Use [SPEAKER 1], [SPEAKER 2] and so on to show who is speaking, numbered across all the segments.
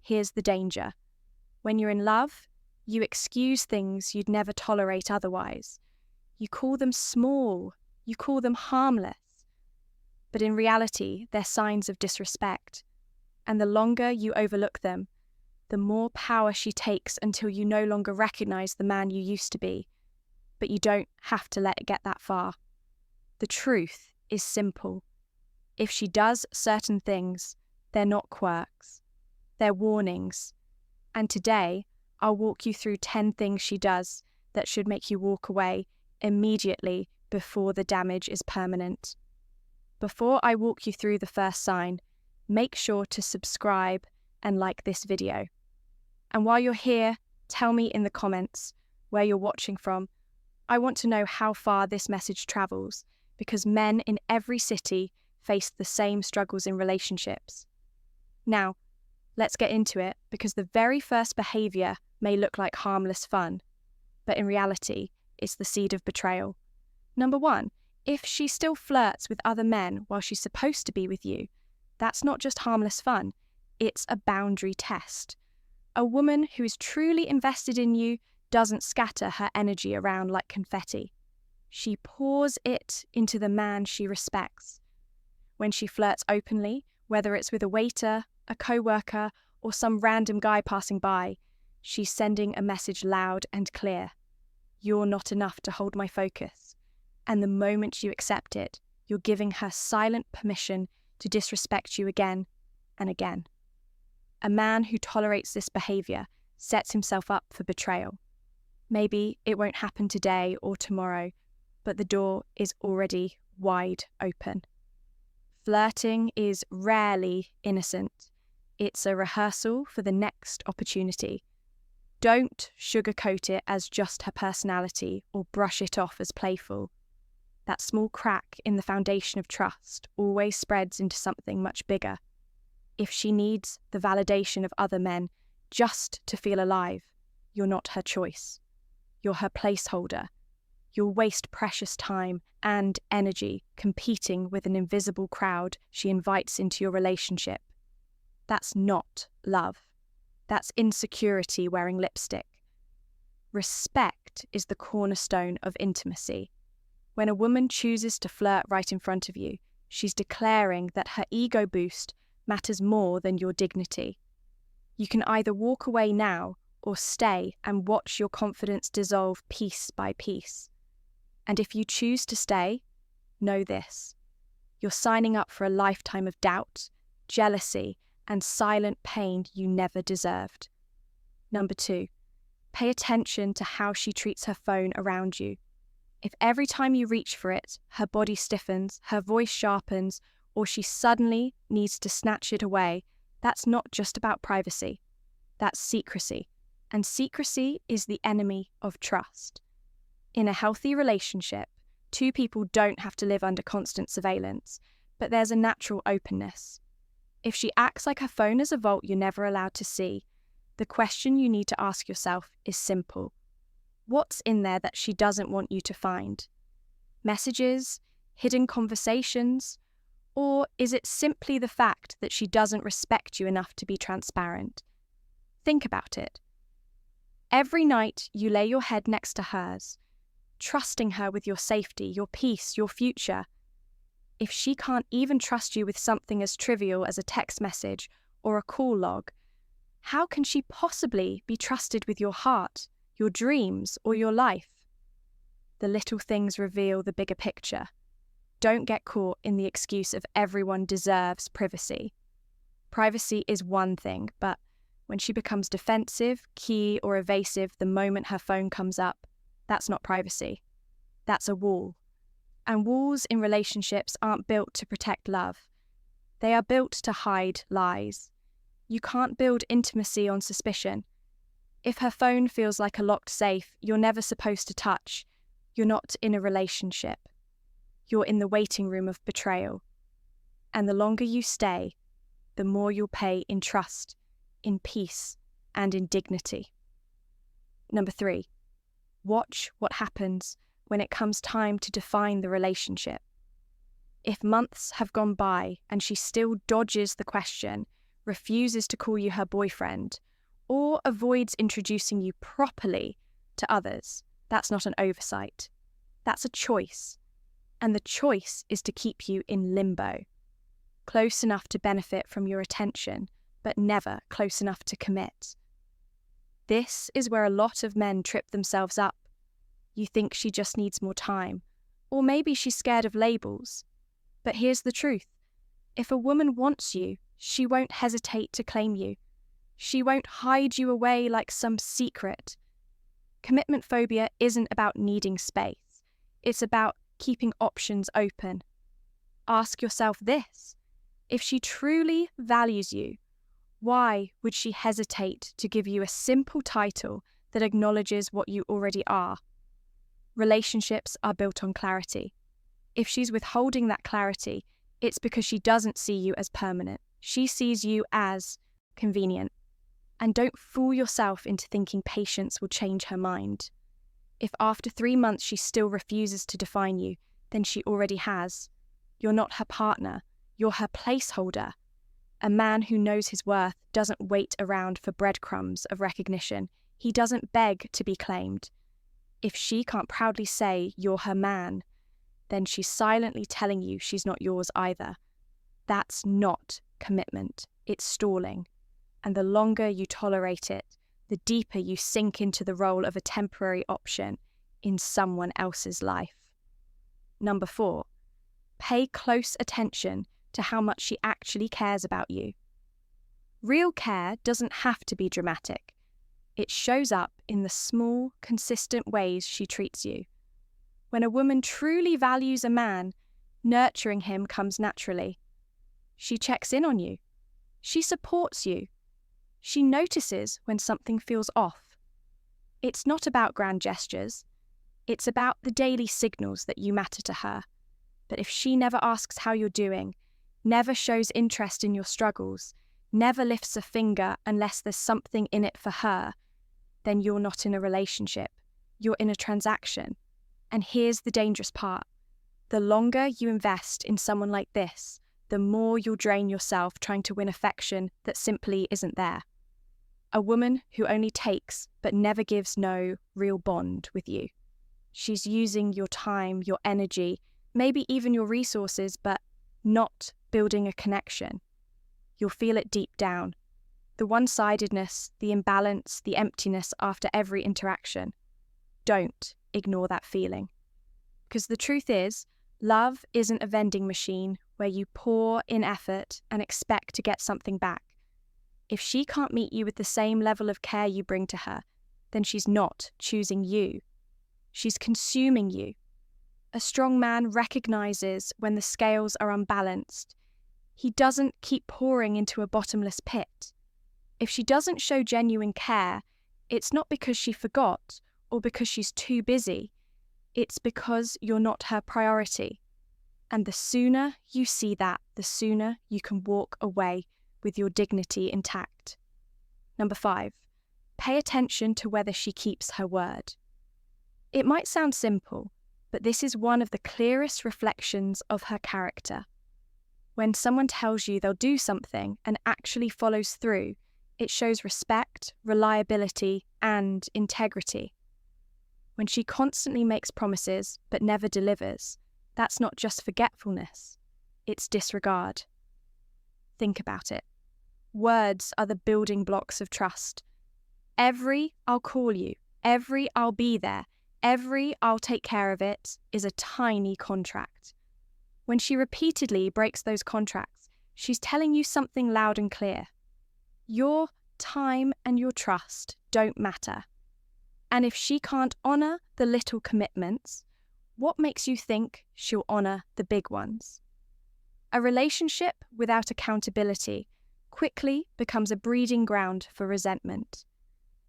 [SPEAKER 1] here's the danger. When you're in love, you excuse things you'd never tolerate otherwise. You call them small, you call them harmless. But in reality, they're signs of disrespect. And the longer you overlook them, the more power she takes until you no longer recognize the man you used to be. But you don't have to let it get that far. The truth is simple. If she does certain things, they're not quirks. They're warnings. And today, I'll walk you through 10 things she does that should make you walk away immediately before the damage is permanent. Before I walk you through the first sign, make sure to subscribe and like this video. And while you're here, tell me in the comments where you're watching from. I want to know how far this message travels, because men in every city face the same struggles in relationships. Now, let's get into it, because the very first behaviour may look like harmless fun, but in reality, it's the seed of betrayal. Number 1, if she still flirts with other men while she's supposed to be with you, that's not just harmless fun, it's a boundary test. A woman who is truly invested in you doesn't scatter her energy around like confetti. She pours it into the man she respects. When she flirts openly, whether it's with a waiter, a co-worker, or some random guy passing by, she's sending a message loud and clear. You're not enough to hold my focus. And the moment you accept it, you're giving her silent permission to disrespect you again and again. A man who tolerates this behaviour sets himself up for betrayal. Maybe it won't happen today or tomorrow, but the door is already wide open. Flirting is rarely innocent. It's a rehearsal for the next opportunity. Don't sugarcoat it as just her personality or brush it off as playful. That small crack in the foundation of trust always spreads into something much bigger. If she needs the validation of other men just to feel alive, you're not her choice. You're her placeholder. You'll waste precious time and energy competing with an invisible crowd she invites into your relationship. That's not love. That's insecurity wearing lipstick. Respect is the cornerstone of intimacy. When a woman chooses to flirt right in front of you, she's declaring that her ego boost matters more than your dignity. You can either walk away now or stay and watch your confidence dissolve piece by piece. And if you choose to stay, know this: you're signing up for a lifetime of doubt, jealousy, and silent pain you never deserved. Number 2, pay attention to how she treats her phone around you. If every time you reach for it, her body stiffens, her voice sharpens, or she suddenly needs to snatch it away, that's not just about privacy. That's secrecy. And secrecy is the enemy of trust. In a healthy relationship, 2 people don't have to live under constant surveillance, but there's a natural openness. If she acts like her phone is a vault you're never allowed to see, the question you need to ask yourself is simple. What's in there that she doesn't want you to find? Messages? Hidden conversations? Or is it simply the fact that she doesn't respect you enough to be transparent? Think about it. Every night you lay your head next to hers, trusting her with your safety, your peace, your future. If she can't even trust you with something as trivial as a text message or a call log, how can she possibly be trusted with your heart, your dreams, or your life? The little things reveal the bigger picture. Don't get caught in the excuse of everyone deserves privacy. Privacy is one thing, but when she becomes defensive, key, or evasive the moment her phone comes up, that's not privacy. That's a wall. And walls in relationships aren't built to protect love. They are built to hide lies. You can't build intimacy on suspicion. If her phone feels like a locked safe you're never supposed to touch, you're not in a relationship. You're in the waiting room of betrayal. And the longer you stay, the more you'll pay in trust, in peace, and in dignity. Number 3, watch what happens when it comes time to define the relationship. If months have gone by and she still dodges the question, refuses to call you her boyfriend, or avoids introducing you properly to others, that's not an oversight. That's a choice. And the choice is to keep you in limbo, close enough to benefit from your attention, but never close enough to commit. This is where a lot of men trip themselves up. You think she just needs more time, or maybe she's scared of labels. But here's the truth. If a woman wants you, she won't hesitate to claim you. She won't hide you away like some secret. Commitment phobia isn't about needing space. It's about keeping options open. Ask yourself this. If she truly values you, why would she hesitate to give you a simple title that acknowledges what you already are? Relationships are built on clarity. If she's withholding that clarity, it's because she doesn't see you as permanent. She sees you as convenient. And don't fool yourself into thinking patience will change her mind. If after 3 months she still refuses to define you, then she already has. You're not her partner. You're her placeholder. A man who knows his worth doesn't wait around for breadcrumbs of recognition. He doesn't beg to be claimed. If she can't proudly say you're her man, then she's silently telling you she's not yours either. That's not commitment. It's stalling. And the longer you tolerate it, the deeper you sink into the role of a temporary option in someone else's life. Number 4, pay close attention to how much she actually cares about you. Real care doesn't have to be dramatic. It shows up in the small, consistent ways she treats you. When a woman truly values a man, nurturing him comes naturally. She checks in on you. She supports you. She notices when something feels off. It's not about grand gestures. It's about the daily signals that you matter to her. But if she never asks how you're doing, never shows interest in your struggles, never lifts a finger unless there's something in it for her, then you're not in a relationship. You're in a transaction. And here's the dangerous part. The longer you invest in someone like this, the more you'll drain yourself trying to win affection that simply isn't there. A woman who only takes but never gives no real bond with you. She's using your time, your energy, maybe even your resources, but not building a connection. You'll feel it deep down. The one-sidedness, the imbalance, the emptiness after every interaction. Don't ignore that feeling. Because the truth is, love isn't a vending machine where you pour in effort and expect to get something back. If she can't meet you with the same level of care you bring to her, then she's not choosing you. She's consuming you. A strong man recognizes when the scales are unbalanced. He doesn't keep pouring into a bottomless pit. If she doesn't show genuine care, it's not because she forgot or because she's too busy. It's because you're not her priority. And the sooner you see that, the sooner you can walk away with your dignity intact. Number 5, pay attention to whether she keeps her word. It might sound simple, but this is one of the clearest reflections of her character. When someone tells you they'll do something and actually follows through, it shows respect, reliability, and integrity. When she constantly makes promises but never delivers, that's not just forgetfulness, it's disregard. Think about it. Words are the building blocks of trust. Every "I'll call you," every "I'll be there," every "I'll take care of it" is a tiny contract. When she repeatedly breaks those contracts, she's telling you something loud and clear. Your time and your trust don't matter. And if she can't honour the little commitments, what makes you think she'll honour the big ones? A relationship without accountability quickly becomes a breeding ground for resentment.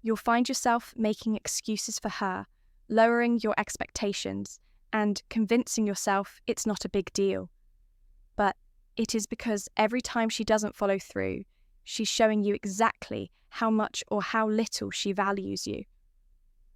[SPEAKER 1] You'll find yourself making excuses for her, lowering your expectations, and convincing yourself it's not a big deal. But it is because every time she doesn't follow through, she's showing you exactly how much or how little she values you.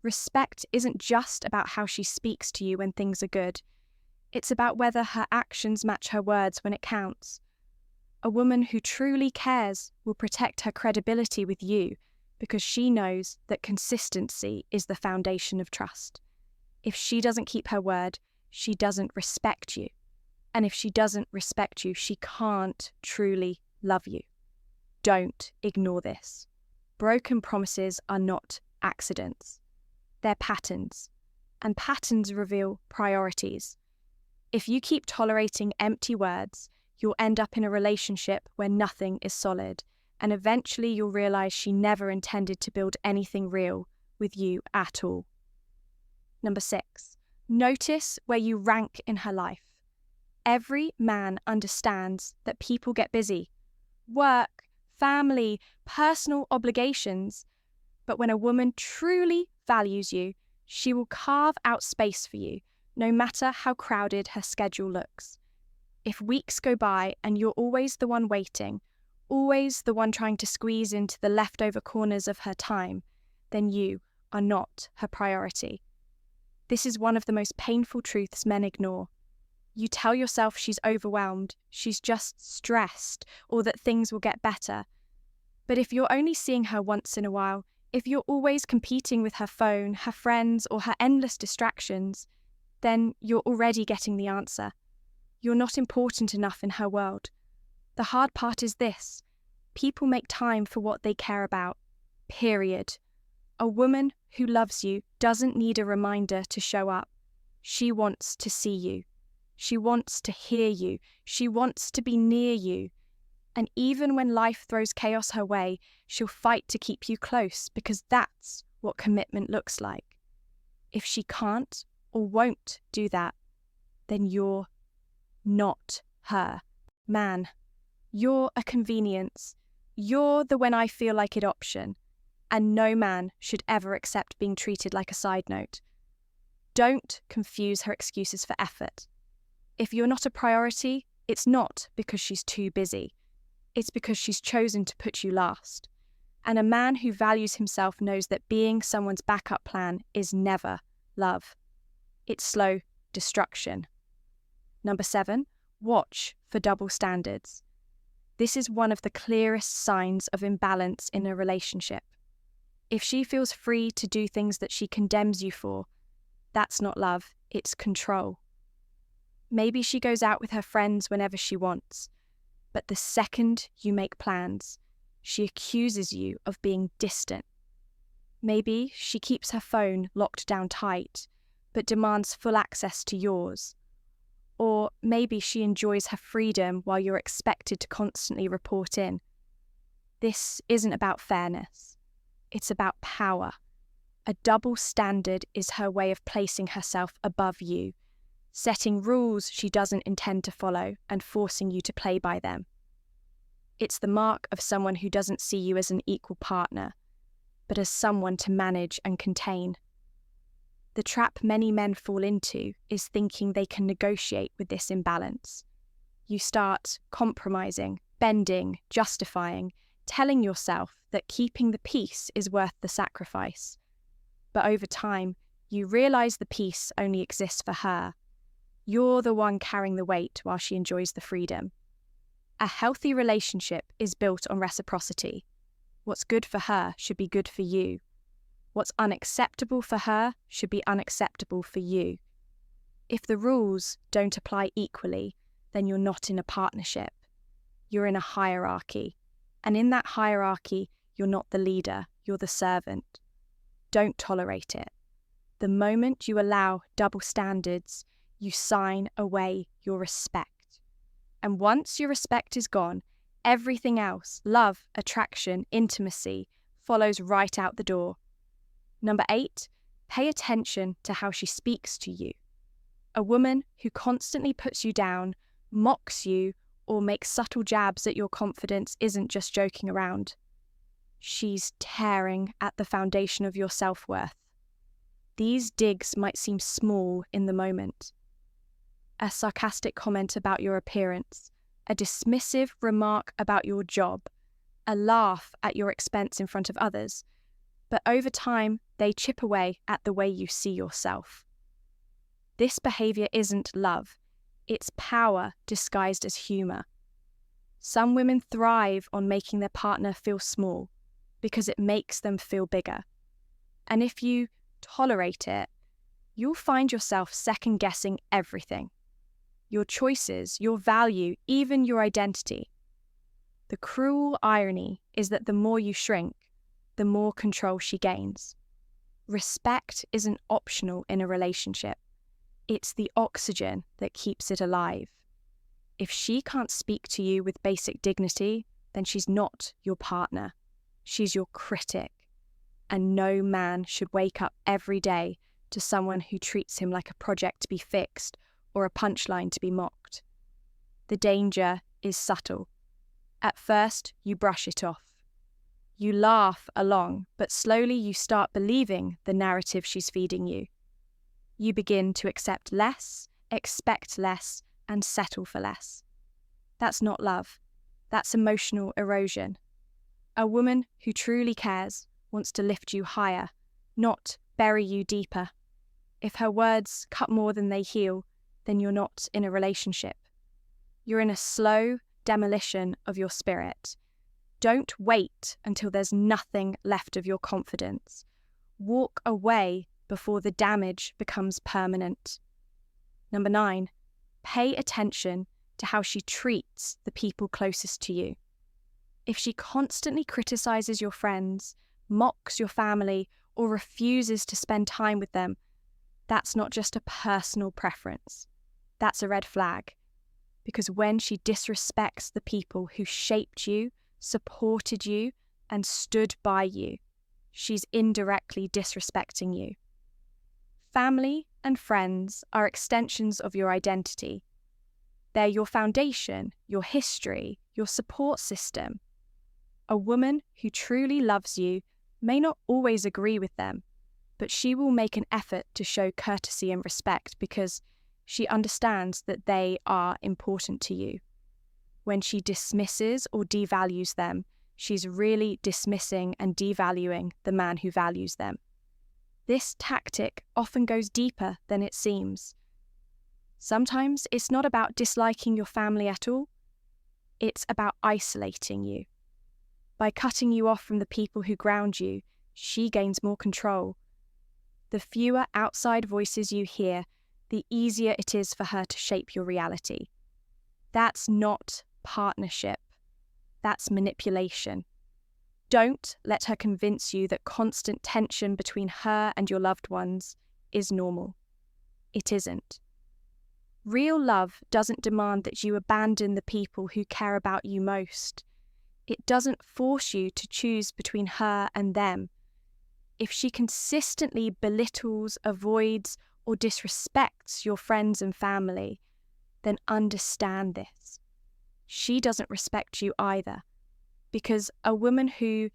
[SPEAKER 1] Respect isn't just about how she speaks to you when things are good. It's about whether her actions match her words when it counts. A woman who truly cares will protect her credibility with you because she knows that consistency is the foundation of trust. If she doesn't keep her word, she doesn't respect you. And if she doesn't respect you, she can't truly love you. Don't ignore this. Broken promises are not accidents. They're patterns. And patterns reveal priorities. If you keep tolerating empty words, you'll end up in a relationship where nothing is solid, and eventually you'll realize she never intended to build anything real with you at all. Number 6, notice where you rank in her life. Every man understands that people get busy. Work, family, personal obligations. But when a woman truly values you, she will carve out space for you, no matter how crowded her schedule looks. If weeks go by and you're always the one waiting, always the one trying to squeeze into the leftover corners of her time, then you are not her priority. This is one of the most painful truths men ignore. You tell yourself she's overwhelmed, she's just stressed, or that things will get better. But if you're only seeing her once in a while, if you're always competing with her phone, her friends, or her endless distractions, then you're already getting the answer. You're not important enough in her world. The hard part is this: people make time for what they care about. Period. A woman who loves you doesn't need a reminder to show up. She wants to see you. She wants to hear you. She wants to be near you. And even when life throws chaos her way, she'll fight to keep you close because that's what commitment looks like. If she can't or won't do that, then you're not her. Man, you're a convenience. You're the when I feel like it option. And no man should ever accept being treated like a side note. Don't confuse her excuses for effort. If you're not a priority, it's not because she's too busy. It's because she's chosen to put you last. And a man who values himself knows that being someone's backup plan is never love. It's slow destruction. Number 7, watch for double standards. This is one of the clearest signs of imbalance in a relationship. If she feels free to do things that she condemns you for, that's not love, it's control. Maybe she goes out with her friends whenever she wants, but the second you make plans, she accuses you of being distant. Maybe she keeps her phone locked down tight, but demands full access to yours. Or maybe she enjoys her freedom while you're expected to constantly report in. This isn't about fairness. It's about power. A double standard is her way of placing herself above you, setting rules she doesn't intend to follow and forcing you to play by them. It's the mark of someone who doesn't see you as an equal partner, but as someone to manage and contain. The trap many men fall into is thinking they can negotiate with this imbalance. You start compromising, bending, justifying, telling yourself that keeping the peace is worth the sacrifice. But over time, you realize the peace only exists for her. You're the one carrying the weight while she enjoys the freedom. A healthy relationship is built on reciprocity. What's good for her should be good for you. What's unacceptable for her should be unacceptable for you. If the rules don't apply equally, then you're not in a partnership. You're in a hierarchy. And in that hierarchy, you're not the leader, you're the servant. Don't tolerate it. The moment you allow double standards, you sign away your respect. And once your respect is gone, everything else, love, attraction, intimacy, follows right out the door. Number 8, pay attention to how she speaks to you. A woman who constantly puts you down, mocks you, or makes subtle jabs at your confidence isn't just joking around. She's tearing at the foundation of your self-worth. These digs might seem small in the moment. A sarcastic comment about your appearance, a dismissive remark about your job, a laugh at your expense in front of others. But over time, they chip away at the way you see yourself. This behavior isn't love, it's power disguised as humor. Some women thrive on making their partner feel small because it makes them feel bigger. And if you tolerate it, you'll find yourself second-guessing everything. Your choices, your value, even your identity. The cruel irony is that the more you shrink, the more control she gains. Respect isn't optional in a relationship. It's the oxygen that keeps it alive. If she can't speak to you with basic dignity, then she's not your partner. She's your critic. And no man should wake up every day to someone who treats him like a project to be fixed or a punchline to be mocked. The danger is subtle. At first, you brush it off. You laugh along, but slowly you start believing the narrative she's feeding you. You begin to accept less, expect less, and settle for less. That's not love. That's emotional erosion. A woman who truly cares wants to lift you higher, not bury you deeper. If her words cut more than they heal, then you're not in a relationship. You're in a slow demolition of your spirit. Don't wait until there's nothing left of your confidence. Walk away before the damage becomes permanent. Number 9, pay attention to how she treats the people closest to you. If she constantly criticizes your friends, mocks your family, or refuses to spend time with them, that's not just a personal preference. That's a red flag. Because when she disrespects the people who shaped you, supported you, and stood by you, she's indirectly disrespecting you. Family and friends are extensions of your identity. They're your foundation, your history, your support system. A woman who truly loves you may not always agree with them, but she will make an effort to show courtesy and respect because she understands that they are important to you. When she dismisses or devalues them, she's really dismissing and devaluing the man who values them. This tactic often goes deeper than it seems. Sometimes it's not about disliking your family at all. It's about isolating you. By cutting you off from the people who ground you, she gains more control. The fewer outside voices you hear, the easier it is for her to shape your reality. That's not partnership. That's manipulation. Don't let her convince you that constant tension between her and your loved ones is normal. It isn't. Real love doesn't demand that you abandon the people who care about you most. It doesn't force you to choose between her and them. If she consistently belittles, avoids, or disrespects your friends and family, then understand this. She doesn't respect you either, because a woman who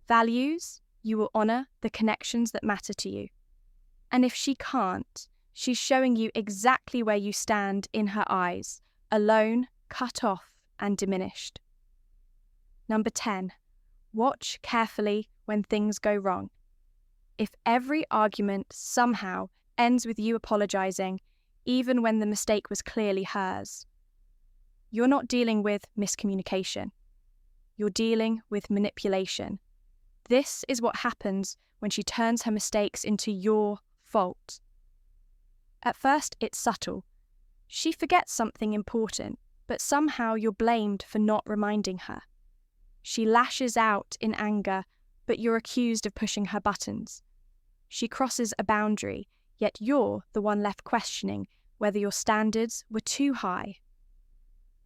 [SPEAKER 1] values, you will honour the connections that matter to you. And if she can't, she's showing you exactly where you stand in her eyes, alone, cut off, and diminished. Number 10, watch carefully when things go wrong. If every argument somehow ends with you apologising, even when the mistake was clearly hers, you're not dealing with miscommunication. You're dealing with manipulation. This is what happens when she turns her mistakes into your fault. At first, it's subtle. She forgets something important, but somehow you're blamed for not reminding her. She lashes out in anger, but you're accused of pushing her buttons. She crosses a boundary, yet you're the one left questioning whether your standards were too high.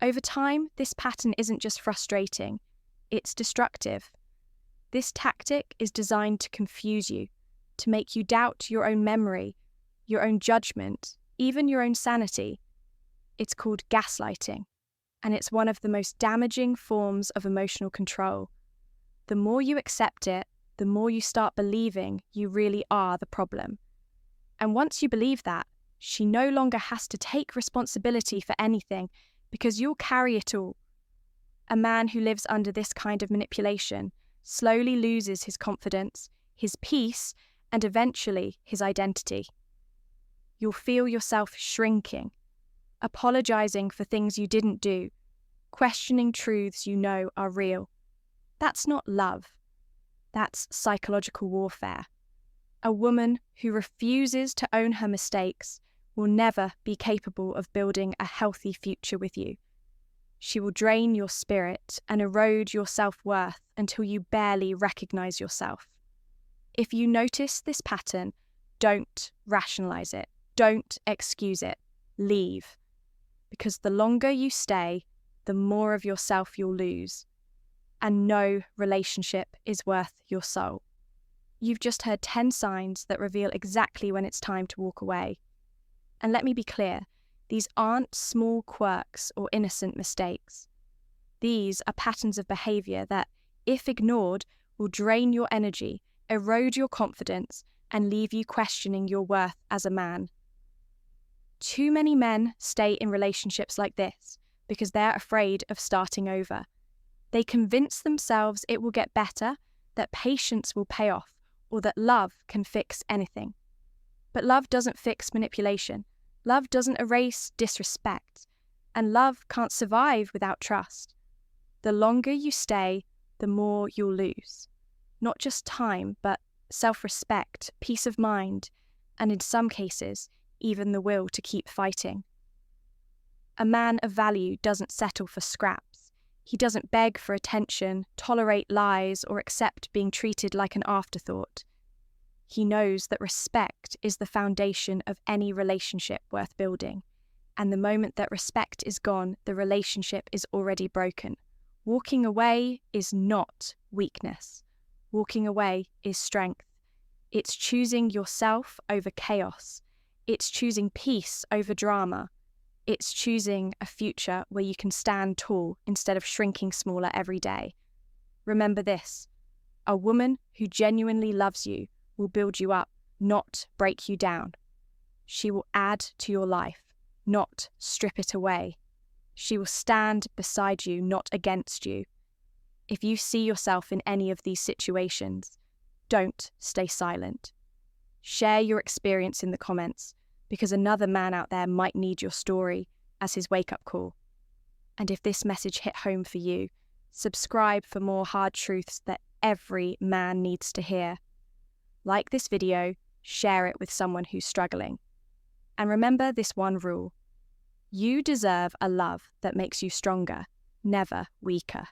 [SPEAKER 1] Over time, this pattern isn't just frustrating, it's destructive. This tactic is designed to confuse you, to make you doubt your own memory, your own judgment, even your own sanity. It's called gaslighting, and it's one of the most damaging forms of emotional control. The more you accept it, the more you start believing you really are the problem. And once you believe that, she no longer has to take responsibility for anything because you'll carry it all. A man who lives under this kind of manipulation slowly loses his confidence, his peace, and eventually his identity. You'll feel yourself shrinking, apologizing for things you didn't do, questioning truths you know are real. That's not love. That's psychological warfare. A woman who refuses to own her mistakes will never be capable of building a healthy future with you. She will drain your spirit and erode your self-worth until you barely recognize yourself. If you notice this pattern, don't rationalize it. Don't excuse it. Leave. Because the longer you stay, the more of yourself you'll lose. And no relationship is worth your soul. You've just heard 10 signs that reveal exactly when it's time to walk away. And let me be clear, these aren't small quirks or innocent mistakes. These are patterns of behavior that, if ignored, will drain your energy, erode your confidence, and leave you questioning your worth as a man. Too many men stay in relationships like this because they're afraid of starting over. They convince themselves it will get better, that patience will pay off, or that love can fix anything. But love doesn't fix manipulation. Love doesn't erase disrespect. And love can't survive without trust. The longer you stay, the more you'll lose. Not just time, but self-respect, peace of mind, and in some cases, even the will to keep fighting. A man of value doesn't settle for scraps. He doesn't beg for attention, tolerate lies, or accept being treated like an afterthought. He knows that respect is the foundation of any relationship worth building, and the moment that respect is gone, the relationship is already broken. Walking away is not weakness. Walking away is strength. It's choosing yourself over chaos. It's choosing peace over drama. It's choosing a future where you can stand tall instead of shrinking smaller every day. Remember this: a woman who genuinely loves you will build you up, not break you down. She will add to your life, not strip it away. She will stand beside you, not against you. If you see yourself in any of these situations, don't stay silent. Share your experience in the comments, because another man out there might need your story as his wake-up call. And if this message hit home for you, subscribe for more hard truths that every man needs to hear. Like this video, share it with someone who's struggling. And remember this one rule: you deserve a love that makes you stronger, never weaker.